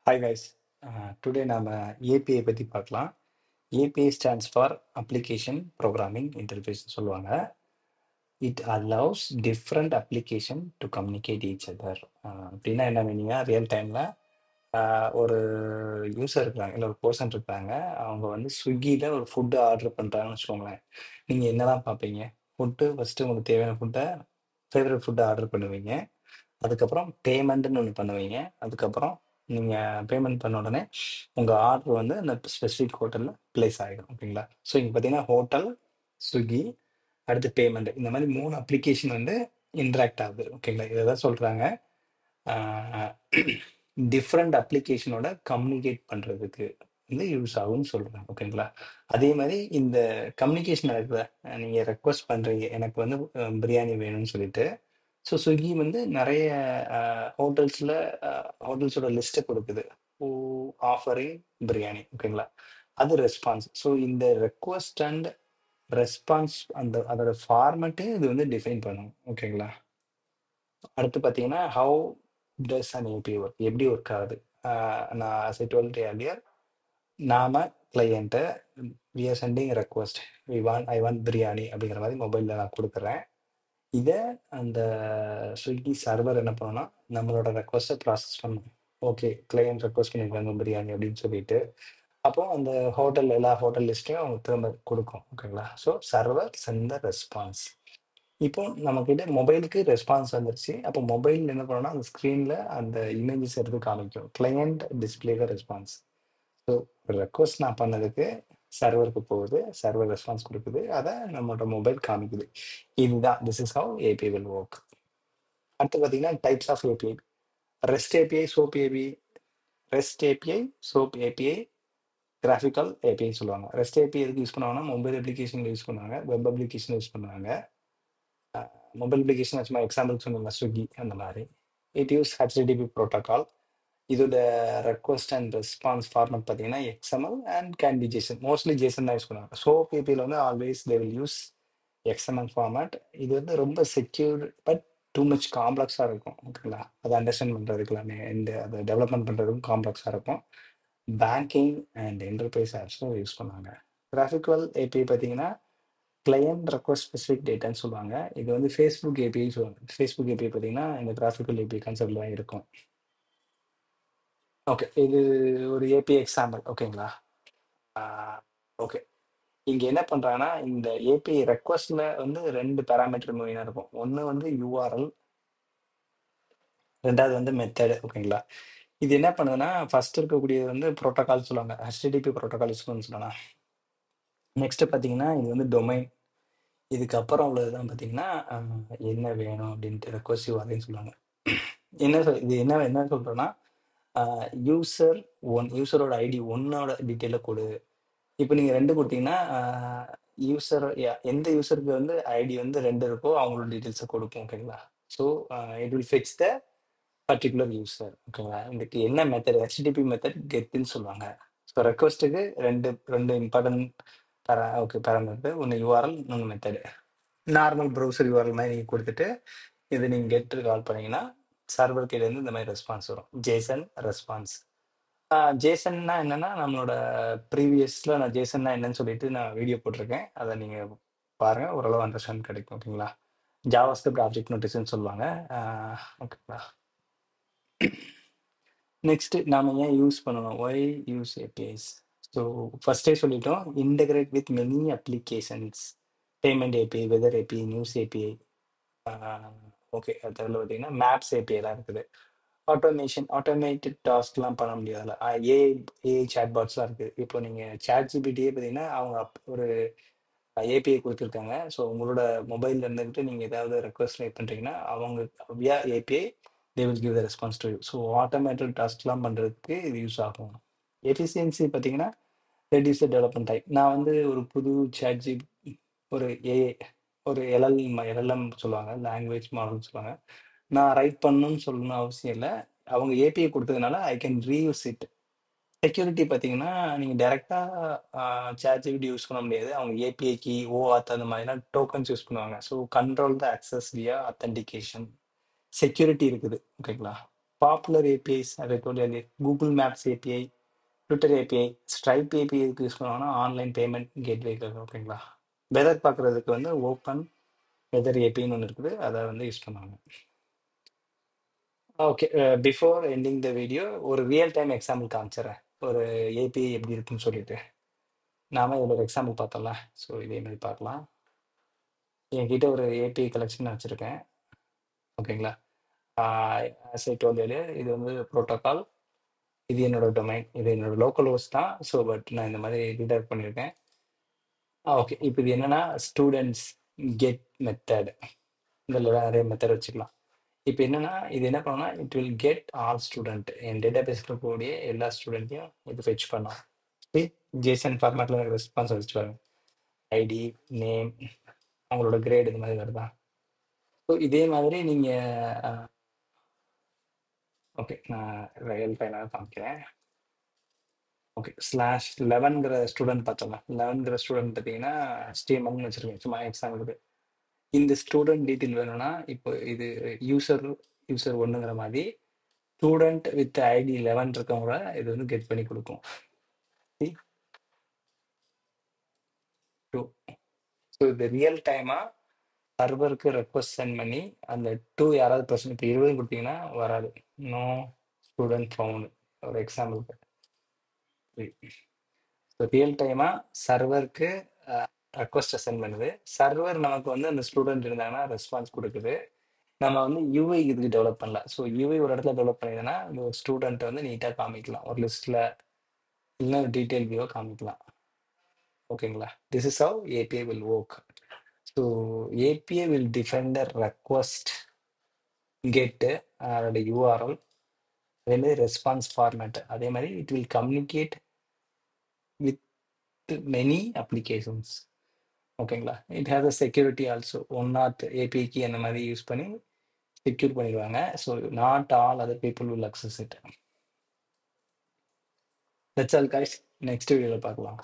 Hi guys. Today நாம API பத்தி பார்க்கலாம். API stands for Application Programming Interface சொல்லுவாங்க. It allows different application to communicate each other. அப்படின்னா என்ன மீனிங்கா ரியல் டைம்ல ஒரு யூசர் இருக்காங்க, இல்லை ஒரு பர்சன் இருக்காங்க. அவங்க வந்து ஸ்விக்கியில் ஒரு ஃபுட்டு ஆர்டர் பண்ணுறாங்கன்னு வச்சுக்கோங்களேன். நீங்கள் என்னதான் பார்ப்பீங்க? ஃபுட்டு ஃபஸ்ட்டு உங்களுக்கு தேவையான ஃபுட்டை ஃபேவரட் ஃபுட்டை ஆர்டர் பண்ணுவீங்க. அதுக்கப்புறம் பேமெண்ட்ன்னு ஒண்ணு பண்ணுவீங்க. அதுக்கப்புறம் நீங்க பேமெண்ட் பண்ண உடனே, உங்க ஆர்டர் வந்து அந்த ஸ்பெசிஃபிக் ஹோட்டல்ல பிளேஸ் ஆயிடும். ஓகேங்களா? ஸோ இங்க பார்த்தீங்கன்னா, ஹோட்டல், ஸ்விக்கி, அடுத்து பேமெண்ட். இந்த மாரி 3 அப்ளிகேஷன் வந்து இன்டராக்ட் ஆகுது. ஓகேங்களா? இத தான் சொல்றாங்க. ஆ டிஃபரண்ட் அப்ளிகேஷனோட கம்யூனிகேட் பண்றதுக்கு வந்து யூஸ் ஆகும்னு சொல்றாங்க. ஓகேங்களா? அதே மாரி இந்த கம்யூனிகேஷன் இருக்குல்ல, நீங்க ரெக்வெஸ்ட் பண்றீங்க, எனக்கு வந்து பிரியாணி வேணும்னு சொல்லிட்டு. ஸோ ஸ்விக்கி வந்து நெறைய ஹோட்டல்ஸ்ல ஹோட்டல்ஸோட லிஸ்ட்ட குடுக்குது. Who offering biryani. ஓகேங்களா? அது ரெஸ்பான்ஸ். ஸோ இந்த ரெக்வெஸ்ட் அண்ட் ரெஸ்பான்ஸ் அதோட ஃபார்மட்டே இது வந்து டிஃபைன் பண்ணும். ஓகேங்களா? அடுத்து பார்த்தீங்கன்னா, how does an API work? எப்படி ஒர்க் ஆகுது? நான் ஆஸ் ஐ டோல்ட் ஏர்லியர், நாம கிளையன்ட்ட we are sending request. I want biryani அப்படிங்கிற மாரி மொபைல்ல நான் குடுக்குறேன். இத அந்த ஸ்விக்கி சர்வர் என்ன பண்ணும்னா, நம்மளோட ரெக்வெஸ்ட்ட ப்ராசஸ் பண்ணும். ஓகே, கிளையன்ட் ரெக்வெஸ்ட் பண்ணியிருக்காங்க பிரியாணி அப்படின்னு சொல்லிட்டு. அப்போ அந்த எல்லா ஹோட்டல் லிஸ்ட்டையும் அவங்க திரும்ப குடுக்கும். ஓகேங்களா? So server send the response. இப்போ நம்மகிட்ட மொபைலுக்கு ரெஸ்பான்ஸ் வந்துருச்சு. அப்போ மொபைல் என்ன பண்ணும்னா, அந்த ஸ்க்ரீன்ல அந்த இமேஜஸ் எடுத்து காமிக்கும். Client display the response. So request நான் பண்ணதுக்கு சர்வருக்கு போகுது. சர்வர் ரெஸ்பான்ஸ் குடுக்குது. அத நம்மளோட மொபைல் காமிக்குது. இதுதான் this is how API will work. அடுத்து பார்த்தீங்கன்னா, types of API. Rest API, soap API. Rest API, soap API, graphical ஏபிஐன்னு சொல்லுவாங்க. ரெஸ்ட் ஏபிஐ எதுக்கு யூஸ் பண்ணுவாங்கன்னா, மொபைல் அப்ளிகேஷன்ல யூஸ் பண்ணுவாங்க. வெப் அப்ளிகேஷன்ல யூஸ் பண்ணுவாங்க. மொபைல் அப்ளிகேஷன் சும்மா எக்ஸாம்பிள் சொன்னேன்ல ஸ்விக்கி அந்த மாரி. It use HTTP protocol. இதோட ரெக்வெஸ்ட் அண்ட் ரெஸ்பான்ஸ் ஃபார்மட் பார்த்தீங்கன்னா, XML and can be JSON. Mostly JSON தான் யூஸ் பண்ணுவாங்க. சோப் ஏபிஐல வந்து always they will use XML format. இது வந்து ரொம்ப செக்யூர் பட் டூ மச் காம்ப்ளெக்ஸா இருக்கும். ஓகேங்களா? அத அண்டர்ஸ்டாண்ட் பண்றதுக்கு எல்லாமே அத டெவலப்மெண்ட் பண்றதுக்கும் காம்ப்ளெக்ஸா இருக்கும். பேங்கிங் அண்ட் என்டர்பிரைஸ் ஆப்ஸ்ல யூஸ் பண்ணுவாங்க. கிராஃபிக்கல் ஏபிஐ பார்த்தீங்கன்னா, கிளையன்ட் ரெக்வெஸ்ட் ஸ்பெசிஃபிக் டேட்டான்னு சொல்லுவாங்க. இது வந்து Facebook ஏபிஐ சொல்லுவாங்க. Facebook ஏபிஐ பார்த்தீங்கன்னா, இந்த கிராஃபிக்கல் ஏபிஐ கான்செப்ட்ல தான் இருக்கும். ஓகே. இது ஒரு ஏபிஐ எக்ஸாம்பிள். ஓகேங்களா? ஆ ஓகே. இங்க என்ன பண்றாங்கன்னா, இந்த ஏபிஐ ரெக்வெஸ்ட்ல வந்து 2 பாராமீட்டர் மெயினா இருக்கும். ஒண்ணு வந்து யுஆர்எல், 2வது வந்து மெத்தட். ஓகேங்களா? இது என்ன பண்ணுதுன்னா, ஃபர்ஸ்ட் இருக்கக்கூடியது வந்து புரோட்டோகால் சொல்லுவாங்க. HTTP புரோட்டோகால் யூஸ் பண்ண சொல்லலாம். நெக்ஸ்ட் பார்த்தீங்கன்னா, இது வந்து டொமைன். இதுக்கப்புறம் உள்ளது தான் பார்த்தீங்கன்னா, என்ன வேணும் அப்படின்ட்டு ரெக்வெஸ்ட் யுஆர்எல்ன்னு சொல்லுவாங்க. இது என்ன என்ன சொல்றோம்னா, அ யூசரோட ஐடி 1ஓட டீட்டெயில குடு. இப்ப நீங்க 2 குடுத்தீங்கன்னா, எந்த யூசருக்கு வந்து ஐடி வந்து 2 இருக்கோ, அவங்களோட டீட்டெயில்ஸ குடுக்கும். ஓகேங்களா? So, it will fetch the particular user. ஓகேங்களா? இதுக்கு என்ன மெத்தட் HTTP மெத்தட் கெட்ன்னு சொல்லுவாங்க. ஸோ ரெக்வெஸ்ட்க்கு 2 இம்பார்ட்டன்ட் பாராமீட்டர். ஒண்ணு யுஆர்எல், இன்னொன்னு மெத்தட். நார்மல் ப்ரௌசர் யுஆர்எல் மாரி நீங்க குடுத்துட்டு, இத நீங்க கெட் கால் பண்ணீங்கன்னா, சர்வர் கீழ இருந்து இந்த மாரி ரெஸ்பான்ஸ் வரும். Jason response. ஜேசன்னா என்னன்னா, நம்மளோட ப்ரீவியஸ்ல நான் ஜேசன்னா என்னன்னு சொல்லிட்டு நான் வீடியோ போட்டிருக்கேன். அத நீங்க பாருங்க. ஓரளவு அண்டர்ஸ்டாண்ட் கிடைக்கும். ஓகேங்களா? ஜாவாஸ்கிரிப்ட் ஆப்ஜெக்ட் நோட்டேஷன் சொல்லுவாங்க. ஆ ஓகேங்களா? நெக்ஸ்ட் நாம ஏன் யூஸ் பண்ணணும்? Y use APIs? ஸோ ஃபர்ஸ்ட்டே சொல்லிட்டோம். Integrate with many applications. Payment API, weather API, news API. Okay. அதில பார்த்தீங்கன்னா, மேப்ஸ் ஏபிஐலாம் இருக்குது. ஆட்டோமேட்டட் டாஸ்க்லாம் பண்ண முடியாதுல்ல. ஏஐ சாட்பாட்ஸ்லாம் இருக்கு. இப்போ நீங்க ChatGPTயே பார்த்தீங்கன்னா, அவங்க ஒரு ஏபிஐ குடுத்துருக்காங்க. ஸோ உங்களோட மொபைல்ல இருந்துகிட்டு நீங்க ஏதாவது ரெக்வெஸ்ட் டைப் பண்றீங்கன்னா, அவங்க via API they will give the response to you. So automated டாஸ்க்லாம் பண்றதுக்கு இது யூஸ் ஆகும். எஃபிசியன்சி பார்த்தீங்கன்னா, ரெட்யூஸ் த டெவலப்மென்ட் டைம். நான் வந்து ஒரு புது ஒரு ஏஐ ஒரு எல்எல்எம் சொல்லுவாங்க. லாங்குவேஜ் மாடல்னு சொல்லுவாங்க. நான் ரைட் பண்ணணும்னு சொல்லணும்னு அவசியம் இல்ல. அவங்க ஏபிஐ குடுத்ததுனால I can reuse it. Security பார்த்தீங்கன்னா, நீங்க டைரக்ட்டா ChatGPT யூஸ் பண்ண முடியாது. அவங்க ஏபிஐ கீ, OAuth அந்த மாதிரிலாம் டோக்கன்ஸ் யூஸ் பண்ணுவாங்க. So control the access via authentication. Security இருக்குது. ஓகேங்களா? பாப்புலர் ஏபிஐஸ் அதை சொல்லி Google Maps API, Twitter API, Stripe API use பண்ணுவாங்கன்னா ஆன்லைன் பேமெண்ட் கேட்வேக்கு. ஓகேங்களா? வெதர் பார்க்குறதுக்கு வந்து ஓப்பன் வெதர் ஏபின்னு ஒன்று இருக்குது, அதை வந்து யூஸ் பண்ணுவாங்க. Okay, before ending the video ஒரு ரியல் டைம் எக்ஸாம்பிள் காமிச்சிடுறேன், ஒரு ஏபிஐ எப்படி இருக்குன்னு சொல்லிட்டு. நாம இதில் ஒரு எக்ஸாம்பிள் பார்த்தோம்ல, ஸோ இதே மாதிரி பார்க்கலாம். என்கிட்ட ஒரு ஏபிஐ கலெக்ஷன் வச்சுருக்கேன். ஓகேங்களா? ஆஸ் ஐ டோல்ட் எர்லியர், இது வந்து ப்ரோட்டோகால், இது என்னோட டொமைன், இது என்னோட லோக்கல் ஹோஸ்ட் தான். ஸோ பட் நான் இந்த மாதிரி ரீடைப் பண்ணியிருக்கேன். ஓகே, இப்போ இது என்னன்னா ஸ்டூடெண்ட்ஸ் கெட் மெத்தட், இதில் நிறைய மெத்தட் வச்சுக்கலாம். இப்போ என்னன்னா இது என்ன பண்ணோம்னா it will get all student, N data பேஸில் இருக்கக்கூடிய எல்லா ஸ்டூடெண்ட்டையும் இது ஃபெச் பண்ணோம். ஜேசன் ஃபார்மேட்டில் ரெஸ்பான்ஸ் வச்சு பாருங்க, ஐடி, நேம், அவங்களோட கிரேட், இது மாதிரி வருதா. ஸோ இதே மாதிரி நீங்கள் ஓகே, நான் ரியல் டைமாக காமிக்கிறேன். ஓகே, ஸ்லாஷ் 11ங்கிற ஸ்டூடெண்ட் பார்த்தோம்ல, 11ங்கிற ஸ்டூடெண்ட் பார்த்தீங்கன்னா ஸ்டீமன்னு வச்சுருக்கேன் சும்மா எக்ஸாம்பிளுக்கு. இந்த ஸ்டூடெண்ட் டீட்டெயில் வேணும்னா இப்போ இது யூசர் ஒன்றுங்கிற மாதிரி ஸ்டூடெண்ட் வித் ஐடி 11 இருக்கவங்கள இது வந்து கெட் பண்ணி கொடுக்கும். ஸோ இது ரியல் டைமாக சர்வருக்கு ரெக்வஸ்ட் சென்ட் பண்ணி அந்த 2 யாராவது பர்சன், இப்போ 20 கொடுத்தீங்கன்னா வராது, நோ ஸ்டூடெண்ட் ஃபவுண்ட், ஒரு எக்ஸாம்பிளுக்கு. ஸோ ரியல் டைமாக சர்வருக்கு ரெக்வஸ்ட்டை சென்ட் பண்ணுது, சர்வர் நமக்கு வந்து அந்த ஸ்டூடெண்ட் இருந்தாங்கன்னா ரெஸ்பான்ஸ் கொடுக்குது. நம்ம வந்து யூஐ இதுக்கு டெவலப் பண்ணல. ஸோ யூஐ ஒரு இடத்துல டெவலப் பண்ணிதுன்னா இந்த ஒரு ஸ்டூடெண்ட்டை வந்து நீட்டாக காமிக்கலாம், ஒரு லிஸ்ட்டில் இல்லைன்னா ஒரு டீட்டெயில் வியூவை காமிக்கலாம். ஓகேங்களா? This is how API will work. So API will define the request, get, அதோட யூஆர்எல், அதே மாதிரி ரெஸ்பான்ஸ் ஃபார்மேட், அதே மாதிரி it will communicate with many applications. ஓகேங்களா? It has a security also, one not ஏபிஐக்கு அந்த மாதிரி யூஸ் பண்ணி செக்யூர் பண்ணிடுவாங்க. So not all other people will access it. That's all guys, next வீடியோவில் பார்க்கலாம்.